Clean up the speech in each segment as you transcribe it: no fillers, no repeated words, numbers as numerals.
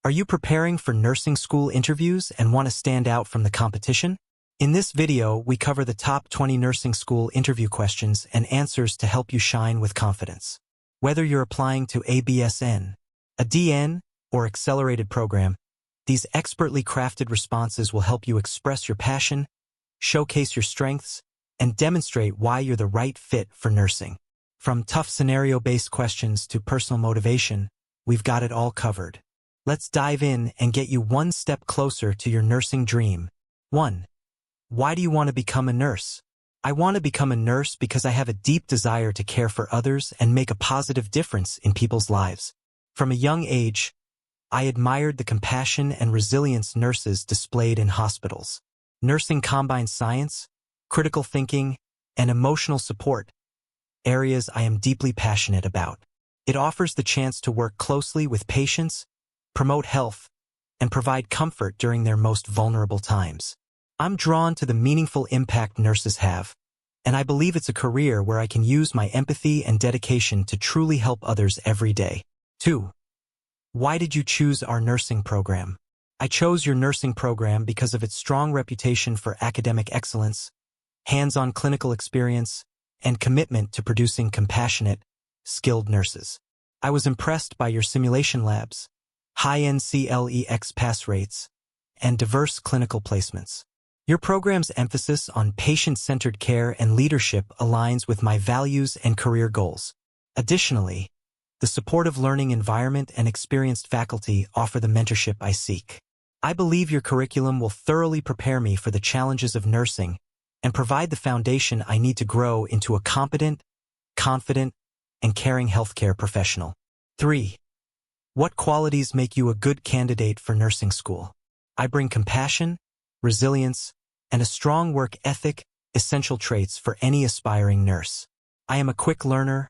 Are you preparing for nursing school interviews and want to stand out from the competition? In this video, we cover the top 20 nursing school interview questions and answers to help you shine with confidence. Whether you're applying to ABSN, a DN, or accelerated program, these expertly crafted responses will help you express your passion, showcase your strengths, and demonstrate why you're the right fit for nursing. From tough scenario-based questions to personal motivation, we've got it all covered. Let's dive in and get you one step closer to your nursing dream. 1. Why do you want to become a nurse? I want to become a nurse because I have a deep desire to care for others and make a positive difference in people's lives. From a young age, I admired the compassion and resilience nurses displayed in hospitals. Nursing combines science, critical thinking, and emotional support, areas I am deeply passionate about. It offers the chance to work closely with patients, promote health, and provide comfort during their most vulnerable times. I'm drawn to the meaningful impact nurses have, and I believe it's a career where I can use my empathy and dedication to truly help others every day. 2. Why did you choose our nursing program? I chose your nursing program because of its strong reputation for academic excellence, hands-on clinical experience, and commitment to producing compassionate, skilled nurses. I was impressed by your simulation labs, high NCLEX pass rates, and diverse clinical placements. Your program's emphasis on patient-centered care and leadership aligns with my values and career goals. Additionally, the supportive learning environment and experienced faculty offer the mentorship I seek. I believe your curriculum will thoroughly prepare me for the challenges of nursing and provide the foundation I need to grow into a competent, confident, and caring healthcare professional. 3. What qualities make you a good candidate for nursing school? I bring compassion, resilience, and a strong work ethic, essential traits for any aspiring nurse. I am a quick learner,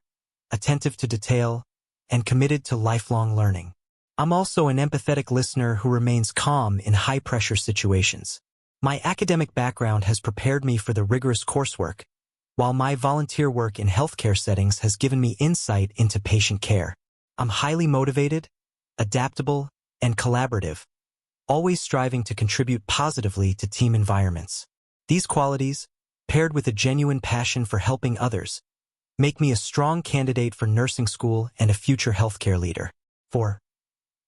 attentive to detail, and committed to lifelong learning. I'm also an empathetic listener who remains calm in high-pressure situations. My academic background has prepared me for the rigorous coursework, while my volunteer work in healthcare settings has given me insight into patient care. I'm highly motivated, adaptable, and collaborative, always striving to contribute positively to team environments. These qualities, paired with a genuine passion for helping others, make me a strong candidate for nursing school and a future healthcare leader. 4.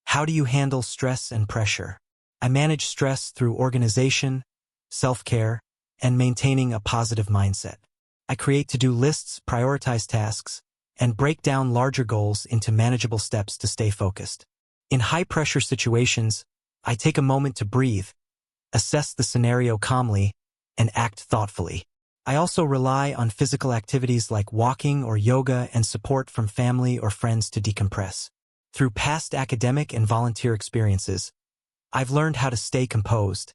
How do you handle stress and pressure? I manage stress through organization, self-care, and maintaining a positive mindset. I create to-do lists, prioritize tasks, and break down larger goals into manageable steps to stay focused. In high-pressure situations, I take a moment to breathe, assess the scenario calmly, and act thoughtfully. I also rely on physical activities like walking or yoga and support from family or friends to decompress. Through past academic and volunteer experiences, I've learned how to stay composed,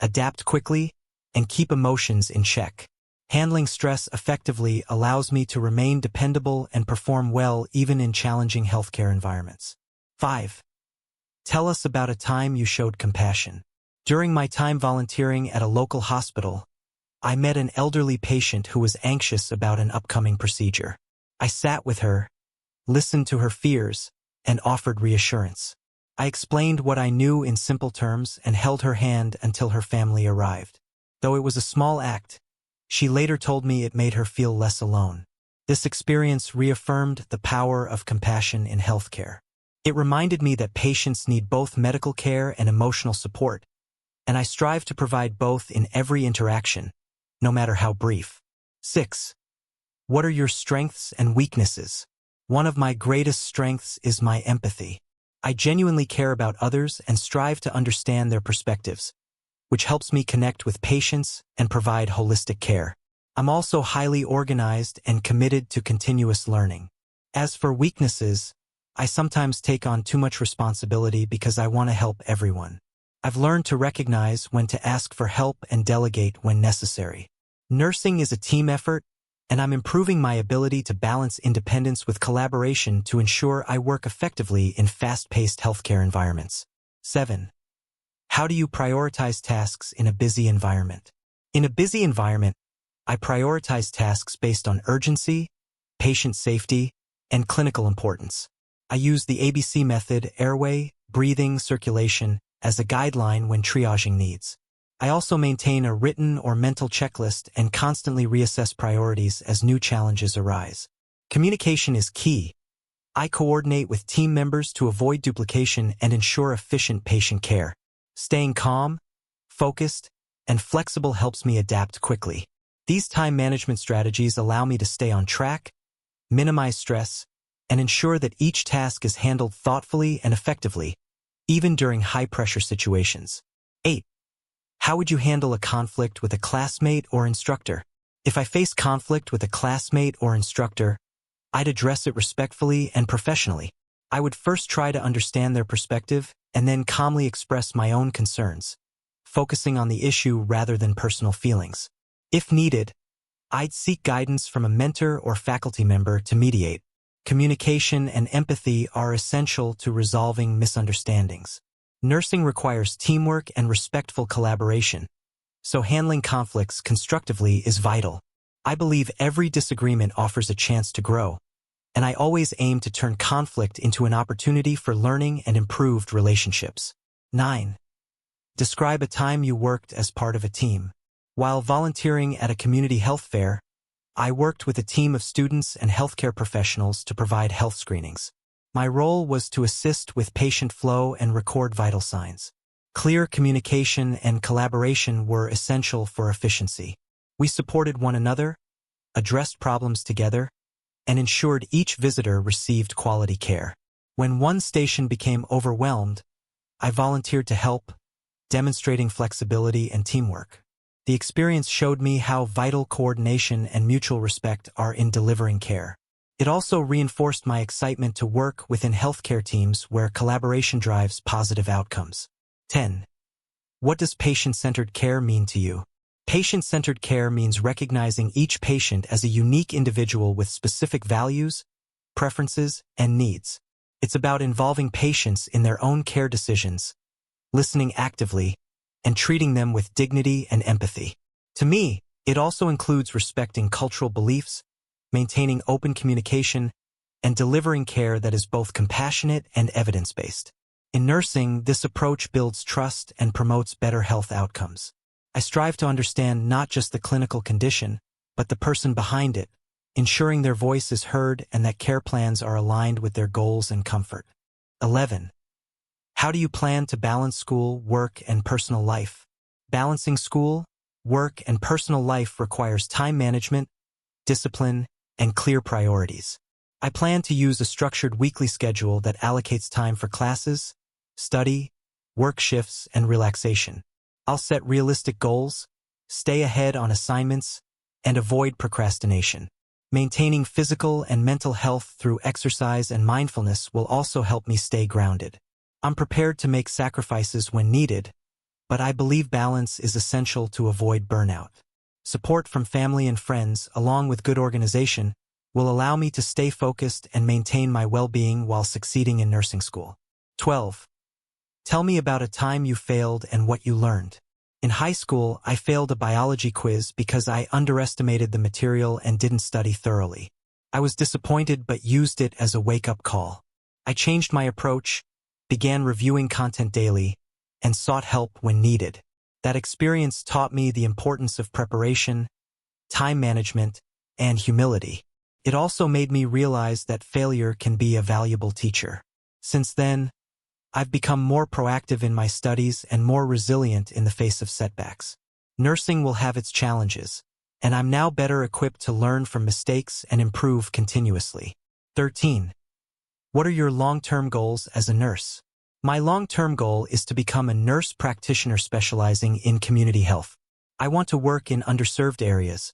adapt quickly, and keep emotions in check. Handling stress effectively allows me to remain dependable and perform well even in challenging healthcare environments. 5. Tell us about a time you showed compassion. During my time volunteering at a local hospital, I met an elderly patient who was anxious about an upcoming procedure. I sat with her, listened to her fears, and offered reassurance. I explained what I knew in simple terms and held her hand until her family arrived. Though it was a small act, she later told me it made her feel less alone. This experience reaffirmed the power of compassion in healthcare. It reminded me that patients need both medical care and emotional support, and I strive to provide both in every interaction, no matter how brief. 6. What are your strengths and weaknesses? One of my greatest strengths is my empathy. I genuinely care about others and strive to understand their perspectives, which helps me connect with patients and provide holistic care. I'm also highly organized and committed to continuous learning. As for weaknesses, I sometimes take on too much responsibility because I want to help everyone. I've learned to recognize when to ask for help and delegate when necessary. Nursing is a team effort, and I'm improving my ability to balance independence with collaboration to ensure I work effectively in fast-paced healthcare environments. 7. How do you prioritize tasks in a busy environment? In a busy environment, I prioritize tasks based on urgency, patient safety, and clinical importance. I use the ABC method: airway, breathing, circulation as a guideline when triaging needs. I also maintain a written or mental checklist and constantly reassess priorities as new challenges arise. Communication is key. I coordinate with team members to avoid duplication and ensure efficient patient care. Staying calm, focused, and flexible helps me adapt quickly. These time management strategies allow me to stay on track, minimize stress, and ensure that each task is handled thoughtfully and effectively, even during high-pressure situations. 8. How would you handle a conflict with a classmate or instructor? If I face conflict with a classmate or instructor, I'd address it respectfully and professionally. I would first try to understand their perspective and then calmly express my own concerns, focusing on the issue rather than personal feelings. If needed, I'd seek guidance from a mentor or faculty member to mediate. Communication and empathy are essential to resolving misunderstandings. Nursing requires teamwork and respectful collaboration, so handling conflicts constructively is vital. I believe every disagreement offers a chance to grow, and I always aim to turn conflict into an opportunity for learning and improved relationships. 9. Describe a time you worked as part of a team. While volunteering at a community health fair, I worked with a team of students and healthcare professionals to provide health screenings. My role was to assist with patient flow and record vital signs. Clear communication and collaboration were essential for efficiency. We supported one another, addressed problems together, and ensured each visitor received quality care. When one station became overwhelmed, I volunteered to help, demonstrating flexibility and teamwork. The experience showed me how vital coordination and mutual respect are in delivering care. It also reinforced my excitement to work within healthcare teams where collaboration drives positive outcomes. 10. What does patient-centered care mean to you? Patient-centered care means recognizing each patient as a unique individual with specific values, preferences, and needs. It's about involving patients in their own care decisions, listening actively, and treating them with dignity and empathy. To me, it also includes respecting cultural beliefs, maintaining open communication, and delivering care that is both compassionate and evidence-based. In nursing, this approach builds trust and promotes better health outcomes. I strive to understand not just the clinical condition, but the person behind it, ensuring their voice is heard and that care plans are aligned with their goals and comfort. 11. How do you plan to balance school, work, and personal life? Balancing school, work, and personal life requires time management, discipline, and clear priorities. I plan to use a structured weekly schedule that allocates time for classes, study, work shifts, and relaxation. I'll set realistic goals, stay ahead on assignments, and avoid procrastination. Maintaining physical and mental health through exercise and mindfulness will also help me stay grounded. I'm prepared to make sacrifices when needed, but I believe balance is essential to avoid burnout. Support from family and friends, along with good organization, will allow me to stay focused and maintain my well-being while succeeding in nursing school. 12. Tell me about a time you failed and what you learned. In high school, I failed a biology quiz because I underestimated the material and didn't study thoroughly. I was disappointed but used it as a wake-up call. I changed my approach, began reviewing content daily, and sought help when needed. That experience taught me the importance of preparation, time management, and humility. It also made me realize that failure can be a valuable teacher. Since then, I've become more proactive in my studies and more resilient in the face of setbacks. Nursing will have its challenges, and I'm now better equipped to learn from mistakes and improve continuously. 13. What are your long-term goals as a nurse? My long-term goal is to become a nurse practitioner specializing in community health. I want to work in underserved areas,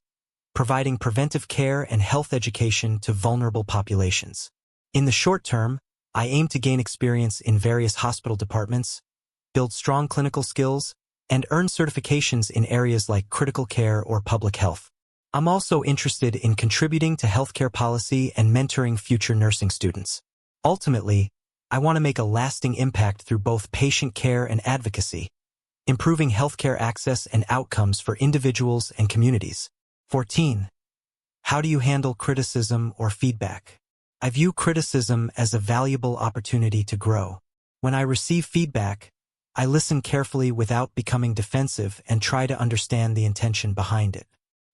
providing preventive care and health education to vulnerable populations. In the short term, I aim to gain experience in various hospital departments, build strong clinical skills, and earn certifications in areas like critical care or public health. I'm also interested in contributing to healthcare policy and mentoring future nursing students. Ultimately, I want to make a lasting impact through both patient care and advocacy, improving healthcare access and outcomes for individuals and communities. 14. How do you handle criticism or feedback? I view criticism as a valuable opportunity to grow. When I receive feedback, I listen carefully without becoming defensive and try to understand the intention behind it.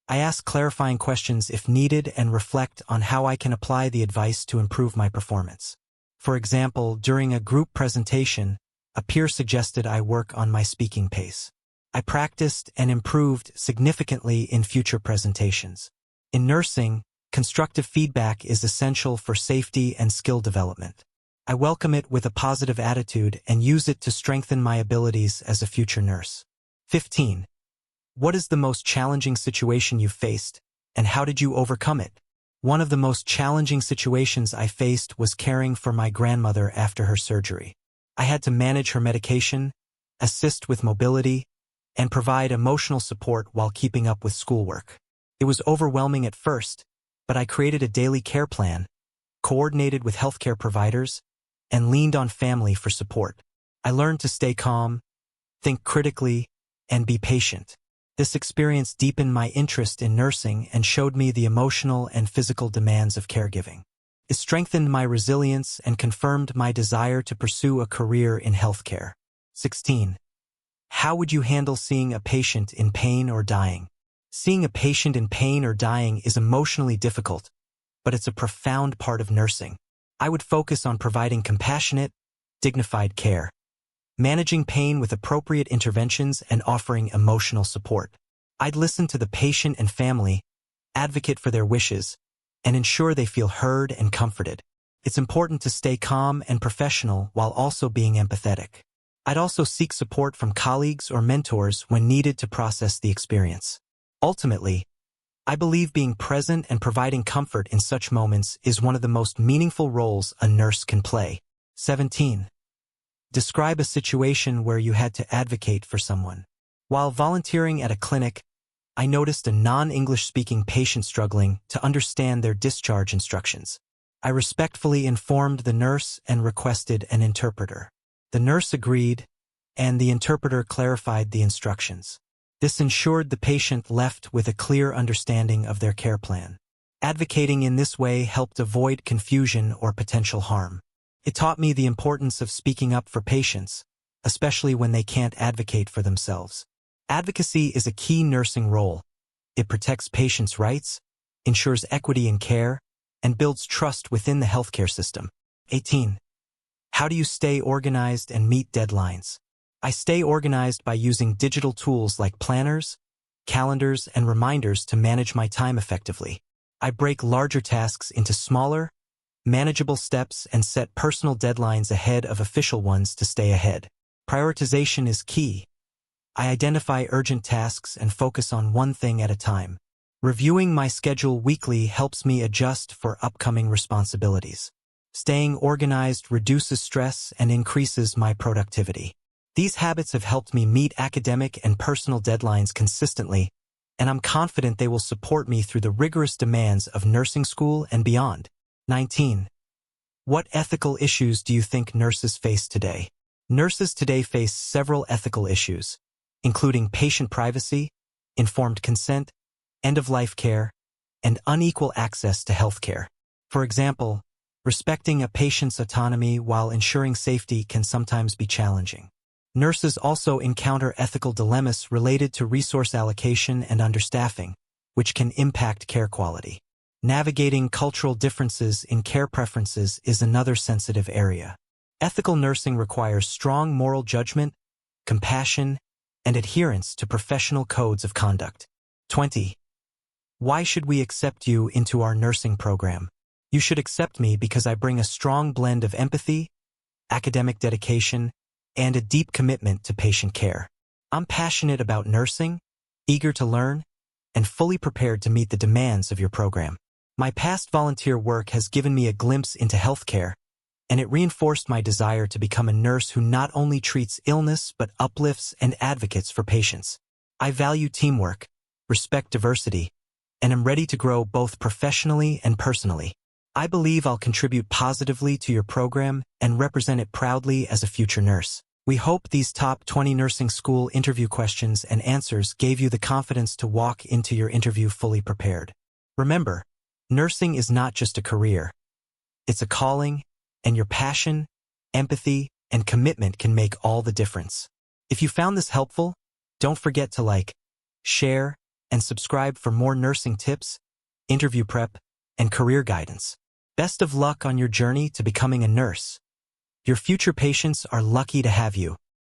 I ask clarifying questions if needed and reflect on how I can apply the advice to improve my performance. For example, during a group presentation, a peer suggested I work on my speaking pace. I practiced and improved significantly in future presentations. In nursing, constructive feedback is essential for safety and skill development. I welcome it with a positive attitude and use it to strengthen my abilities as a future nurse. 15. What is the most challenging situation you've faced, and how did you overcome it? One of the most challenging situations I faced was caring for my grandmother after her surgery. I had to manage her medication, assist with mobility, and provide emotional support while keeping up with schoolwork. It was overwhelming at first, but I created a daily care plan, coordinated with healthcare providers, and leaned on family for support. I learned to stay calm, think critically, and be patient. This experience deepened my interest in nursing and showed me the emotional and physical demands of caregiving. It strengthened my resilience and confirmed my desire to pursue a career in healthcare. 16. How would you handle seeing a patient in pain or dying? Seeing a patient in pain or dying is emotionally difficult, but it's a profound part of nursing. I would focus on providing compassionate, dignified care, managing pain with appropriate interventions, and offering emotional support. I'd listen to the patient and family, advocate for their wishes, and ensure they feel heard and comforted. It's important to stay calm and professional while also being empathetic. I'd also seek support from colleagues or mentors when needed to process the experience. Ultimately, I believe being present and providing comfort in such moments is one of the most meaningful roles a nurse can play. 17. Describe a situation where you had to advocate for someone. While volunteering at a clinic, I noticed a non-English speaking patient struggling to understand their discharge instructions. I respectfully informed the nurse and requested an interpreter. The nurse agreed, and the interpreter clarified the instructions. This ensured the patient left with a clear understanding of their care plan. Advocating in this way helped avoid confusion or potential harm. It taught me the importance of speaking up for patients, especially when they can't advocate for themselves. Advocacy is a key nursing role. It protects patients' rights, ensures equity in care, and builds trust within the healthcare system. 18. How do you stay organized and meet deadlines? I stay organized by using digital tools like planners, calendars, and reminders to manage my time effectively. I break larger tasks into smaller, manageable steps and set personal deadlines ahead of official ones to stay ahead. Prioritization is key. I identify urgent tasks and focus on one thing at a time. Reviewing my schedule weekly helps me adjust for upcoming responsibilities. Staying organized reduces stress and increases my productivity. These habits have helped me meet academic and personal deadlines consistently, and I'm confident they will support me through the rigorous demands of nursing school and beyond. 19. What ethical issues do you think nurses face today? Nurses today face several ethical issues, including patient privacy, informed consent, end-of-life care, and unequal access to healthcare. For example, respecting a patient's autonomy while ensuring safety can sometimes be challenging. Nurses also encounter ethical dilemmas related to resource allocation and understaffing, which can impact care quality. Navigating cultural differences in care preferences is another sensitive area. Ethical nursing requires strong moral judgment, compassion, and adherence to professional codes of conduct. 20. Why should we accept you into our nursing program? You should accept me because I bring a strong blend of empathy, academic dedication, and a deep commitment to patient care. I'm passionate about nursing, eager to learn, and fully prepared to meet the demands of your program. My past volunteer work has given me a glimpse into healthcare, and it reinforced my desire to become a nurse who not only treats illness but uplifts and advocates for patients. I value teamwork, respect diversity, and am ready to grow both professionally and personally. I believe I'll contribute positively to your program and represent it proudly as a future nurse. We hope these top 20 nursing school interview questions and answers gave you the confidence to walk into your interview fully prepared. Remember, nursing is not just a career. It's a calling, and your passion, empathy, and commitment can make all the difference. If you found this helpful, don't forget to like, share, and subscribe for more nursing tips, interview prep, and career guidance. Best of luck on your journey to becoming a nurse. Your future patients are lucky to have you.